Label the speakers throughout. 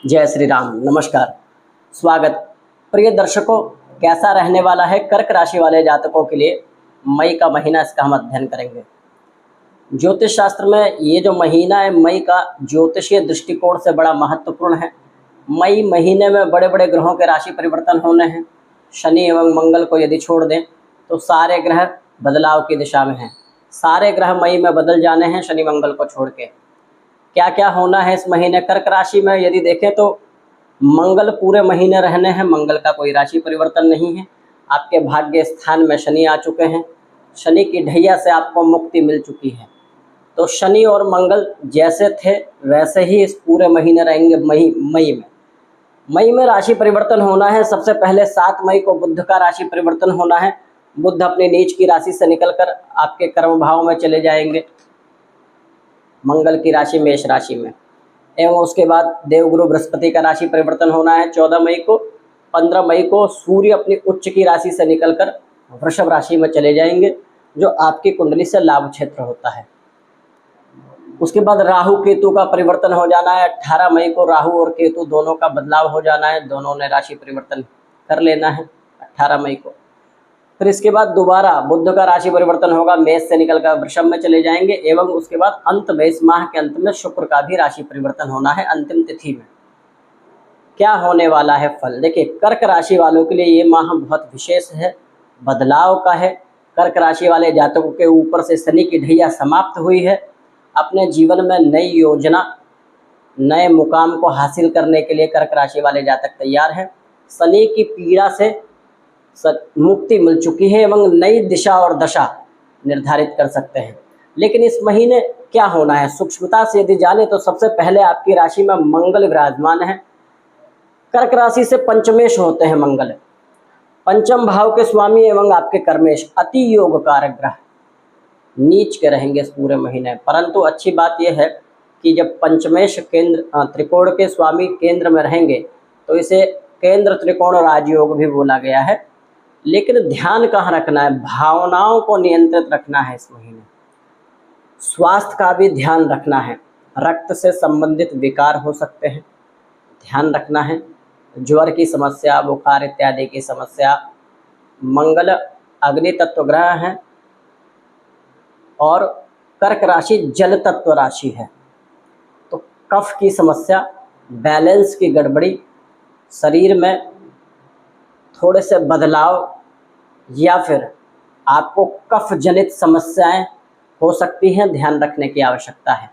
Speaker 1: जय श्री राम। नमस्कार, स्वागत। प्रिय दर्शकों, कैसा रहने वाला है कर्क राशि वाले जातकों के लिए मई का महीना, इसका हम अध्ययन करेंगे। ज्योतिष शास्त्र में ये जो महीना है मई का, ज्योतिषीय दृष्टिकोण से बड़ा महत्वपूर्ण है। मई महीने में बड़े बड़े ग्रहों के राशि परिवर्तन होने हैं। शनि एवं मंगल को यदि छोड़ दें तो सारे ग्रह बदलाव की दिशा में हैं। सारे ग्रह मई में बदल जाने हैं शनि मंगल को छोड़ के। क्या क्या होना है इस महीने कर्क राशि में यदि देखें तो मंगल पूरे महीने रहने हैं। मंगल का कोई राशि परिवर्तन नहीं है। आपके भाग्य स्थान में शनि आ चुके हैं। शनि की ढैया से आपको मुक्ति मिल चुकी है। तो शनि और मंगल जैसे थे वैसे ही इस पूरे महीने रहेंगे। मई में राशि परिवर्तन होना है। सबसे पहले 7 मई को बुध का राशि परिवर्तन होना है। बुध अपनी नीच की राशि से निकलकर आपके कर्म भाव में चले जाएंगे, मंगल की राशि मेष राशि में। एवं उसके बाद देवगुरु बृहस्पति का राशि परिवर्तन होना है 14 मई को। 15 मई को सूर्य अपनी उच्च की राशि से निकलकर वृषभ राशि में चले जाएंगे, जो आपकी कुंडली से लाभ क्षेत्र होता है। उसके बाद राहु केतु का परिवर्तन हो जाना है। 18 मई को राहु और केतु दोनों का बदलाव हो जाना है। दोनों ने राशि परिवर्तन कर लेना है 18 मई को। फिर इसके बाद दोबारा बुध का राशि परिवर्तन होगा, मेष से निकलकर वृषभ में चले जाएंगे। एवं उसके बाद अंत में, इस माह के अंत में शुक्र का भी राशि परिवर्तन होना है अंतिम तिथि में। क्या होने वाला है फल? देखिए, कर्क राशि वालों के लिए ये माह बहुत विशेष है, बदलाव का है। कर्क राशि वाले जातकों के ऊपर से शनि की ढैया समाप्त हुई है। अपने जीवन में नई योजना, नए मुकाम को हासिल करने के लिए कर्क राशि वाले जातक तैयार हैं। शनि की पीड़ा से मुक्ति मिल चुकी है एवं नई दिशा और दशा निर्धारित कर सकते हैं। लेकिन इस महीने क्या होना है सूक्ष्मता से यदि जाने तो सबसे पहले आपकी राशि में मंगल विराजमान है। कर्क राशि से पंचमेश होते हैं मंगल, पंचम भाव के स्वामी एवं आपके कर्मेश, अति योग कारक ग्रह नीच के रहेंगे इस पूरे महीने। परंतु अच्छी बात यह है कि जब पंचमेश केंद्र त्रिकोण के स्वामी केंद्र में रहेंगे तो इसे केंद्र त्रिकोण राजयोग भी बोला गया है। लेकिन ध्यान कहाँ रखना है? भावनाओं को नियंत्रित रखना है इस महीने। स्वास्थ्य का भी ध्यान रखना है। रक्त से संबंधित विकार हो सकते हैं, ध्यान रखना है। ज्वर की समस्या, बुखार इत्यादि की समस्या। मंगल अग्नि तत्व ग्रह है और कर्क राशि जल तत्व राशि है, तो कफ की समस्या, बैलेंस की गड़बड़ी, शरीर में थोड़े से बदलाव या फिर आपको कफ जनित समस्याएं हो सकती हैं, ध्यान रखने की आवश्यकता है।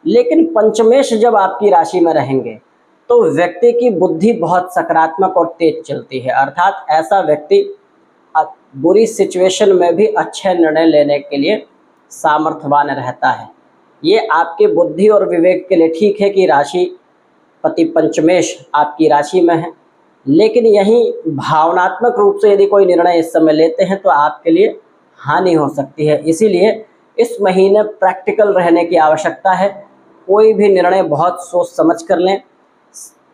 Speaker 1: लेकिन पंचमेश जब आपकी राशि में रहेंगे तो व्यक्ति की बुद्धि बहुत सकारात्मक और तेज चलती है। अर्थात ऐसा व्यक्ति बुरी सिचुएशन में भी अच्छे निर्णय लेने के लिए सामर्थ्यवान रहता है। ये आपके बुद्धि और विवेक के लिए ठीक है कि राशि पति पंचमेश आपकी राशि में है। लेकिन यहीं भावनात्मक रूप से यदि कोई निर्णय इस समय लेते हैं तो आपके लिए हानि हो सकती है। इसीलिए इस महीने प्रैक्टिकल रहने की आवश्यकता है। कोई भी निर्णय बहुत सोच समझ कर लें।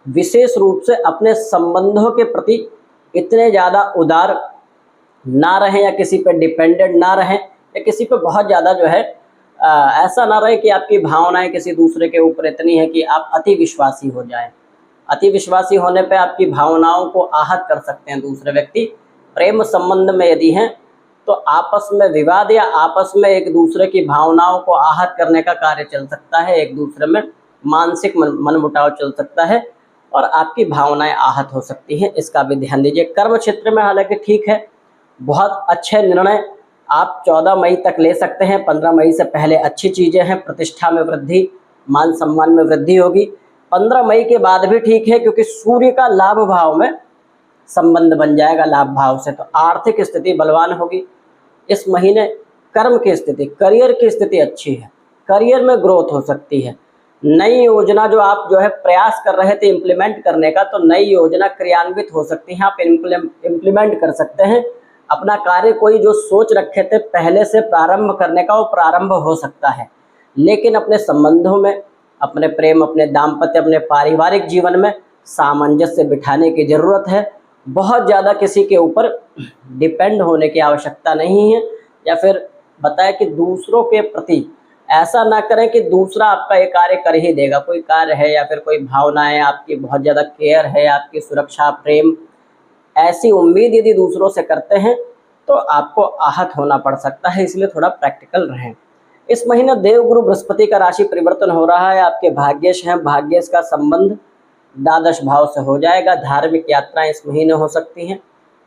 Speaker 1: विशेष रूप से अपने संबंधों के प्रति इतने ज़्यादा उदार ना रहें या किसी पर डिपेंडेंट ना रहें, या किसी पर बहुत ज़्यादा जो है ऐसा ना रहे कि आपकी भावनाएं किसी दूसरे के ऊपर इतनी है कि आप अति विश्वासी हो जाएं। अति विश्वासी होने पे आपकी भावनाओं को आहत कर सकते हैं दूसरे व्यक्ति। प्रेम संबंध में यदि हैं तो आपस में विवाद या आपस में एक दूसरे की भावनाओं को आहत करने का कार्य चल सकता है। एक दूसरे में मानसिक मनमुटाव चल सकता है और आपकी भावनाएं आहत हो सकती हैं, इसका भी ध्यान दीजिए। कर्म क्षेत्र में हालांकि ठीक है, बहुत अच्छे निर्णय आप 14 मई तक ले सकते हैं। 15 मई से पहले अच्छी चीज़ें हैं, प्रतिष्ठा में वृद्धि, मान सम्मान में वृद्धि होगी। 15 मई के बाद भी ठीक है, क्योंकि सूर्य का लाभ भाव में संबंध बन जाएगा लाभ भाव से, तो आर्थिक स्थिति बलवान होगी। इस महीने कर्म की स्थिति, करियर की स्थिति अच्छी है, करियर में ग्रोथ हो सकती है। नई योजना जो आप प्रयास कर रहे थे इम्प्लीमेंट करने का, तो नई योजना क्रियान्वित हो सकती है, आप इम्प्लीमेंट कर सकते हैं। अपना कार्य कोई जो सोच रखे थे पहले से प्रारंभ करने का, वो प्रारंभ हो सकता है। लेकिन अपने संबंधों में, अपने प्रेम, अपने दाम्पत्य, अपने पारिवारिक जीवन में सामंजस्य बिठाने की ज़रूरत है। बहुत ज़्यादा किसी के ऊपर डिपेंड होने की आवश्यकता नहीं है, या फिर बताए कि दूसरों के प्रति ऐसा ना करें कि दूसरा आपका ये कार्य कर ही देगा। कोई कार्य है या फिर कोई भावनाएं आपकी बहुत ज़्यादा केयर है, आपकी सुरक्षा, प्रेम, ऐसी उम्मीद यदि दूसरों से करते हैं तो आपको आहत होना पड़ सकता है, इसलिए थोड़ा प्रैक्टिकल रहें। इस महीने देवगुरु बृहस्पति का राशि परिवर्तन हो रहा है। आपके भाग्येश हैं, भाग्येश का संबंध द्वादश भाव से हो जाएगा। धार्मिक यात्राएं इस महीने हो सकती हैं,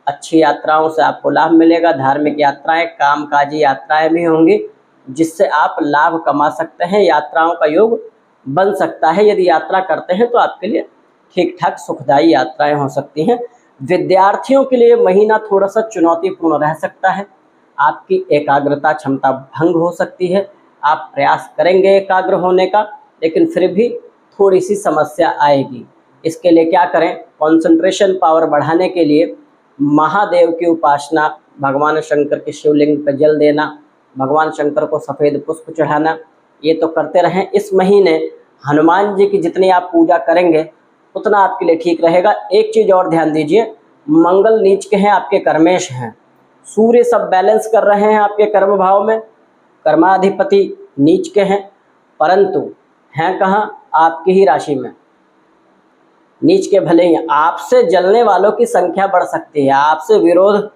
Speaker 1: अच्छी यात्राओं से आपको लाभ मिलेगा। धार्मिक यात्राएं, कामकाजी यात्राएं भी होंगी जिससे आप लाभ कमा सकते हैं। यात्राओं का योग बन सकता है। यदि यात्रा करते हैं तो आपके लिए ठीक ठाक सुखदायी यात्राएं हो सकती हैं। विद्यार्थियों के लिए महीना थोड़ा सा चुनौतीपूर्ण रह सकता है। आपकी एकाग्रता क्षमता भंग हो सकती है। आप प्रयास करेंगे एकाग्र होने का, लेकिन फिर भी थोड़ी सी समस्या आएगी। इसके लिए क्या करें? कंसंट्रेशन पावर बढ़ाने के लिए महादेव की उपासना, भगवान शंकर के शिवलिंग पर जल देना, भगवान शंकर को सफ़ेद पुष्प चढ़ाना, ये तो करते रहें। इस महीने हनुमान जी की जितनी आप पूजा करेंगे उतना आपके लिए ठीक रहेगा। एक चीज़ और ध्यान दीजिए, मंगल नीच के हैं, आपके कर्मेश हैं। सूर्य सब बैलेंस कर रहे हैं आपके कर्म भाव में, कर्माधिपति नीच के हैं, परंतु हैं कहाँ? आपकी ही राशि में। नीच के भले ही आपसे जलने वालों की संख्या बढ़ सकती है, आपसे विरोध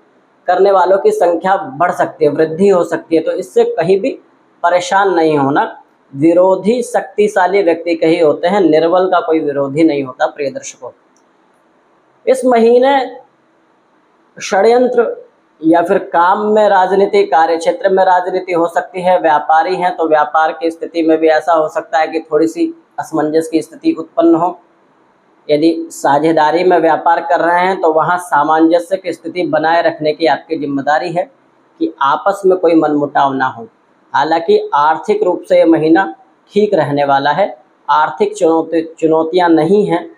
Speaker 1: करने वालों की संख्या बढ़ सकती है, वृद्धि हो सकती है, तो इससे कहीं भी परेशान नहीं होना। विरोधी शक्तिशाली व्यक्ति के ही होते हैं, निर्बल का कोई विरोधी नहीं होता। प्रिय दर्शकों, इस महीने षड्यंत्र या फिर काम में राजनीति, कार्य क्षेत्र में राजनीति हो सकती है। व्यापारी हैं तो व्यापार की स्थिति में भी ऐसा हो सकता है कि थोड़ी सी असमंजस की स्थिति उत्पन्न हो। यदि साझेदारी में व्यापार कर रहे हैं तो वहाँ सामंजस्य की स्थिति बनाए रखने की आपकी जिम्मेदारी है कि आपस में कोई मनमुटाव ना हो। हालांकि आर्थिक रूप से ये महीना ठीक रहने वाला है, आर्थिक चुनौतियाँ नहीं हैं।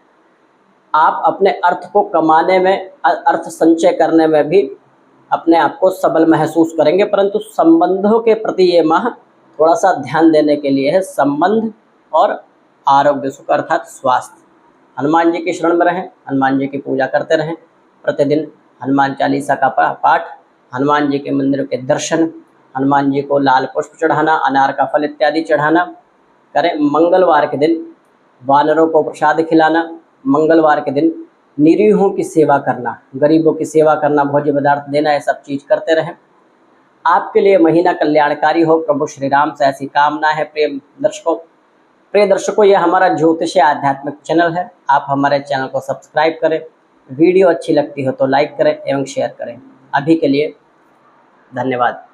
Speaker 1: आप अपने अर्थ को कमाने में, अर्थ संचय करने में भी अपने आप को सबल महसूस करेंगे, परंतु संबंधों के प्रति ये माह थोड़ा सा ध्यान देने के लिए है। संबंध और आरोग्य सुख अर्थात स्वास्थ्य। हनुमान जी की शरण में रहें, हनुमान जी की पूजा करते रहें, प्रतिदिन हनुमान चालीसा का पाठ, हनुमान जी के मंदिर के दर्शन, हनुमान जी को लाल पुष्प चढ़ाना, अनार का फल इत्यादि चढ़ाना करें। मंगलवार के दिन वानरों को प्रसाद खिलाना, मंगलवार के दिन निरीहों की सेवा करना, गरीबों की सेवा करना, भोज्य पदार्थ देना, ये सब चीज़ करते रहें। आपके लिए महीना कल्याणकारी हो, प्रभु श्री राम से ऐसी कामना है। प्रिय दर्शकों, ये हमारा ज्योतिष आध्यात्मिक चैनल है। आप हमारे चैनल को सब्सक्राइब करें, वीडियो अच्छी लगती हो तो लाइक करें एवं शेयर करें। अभी के लिए धन्यवाद।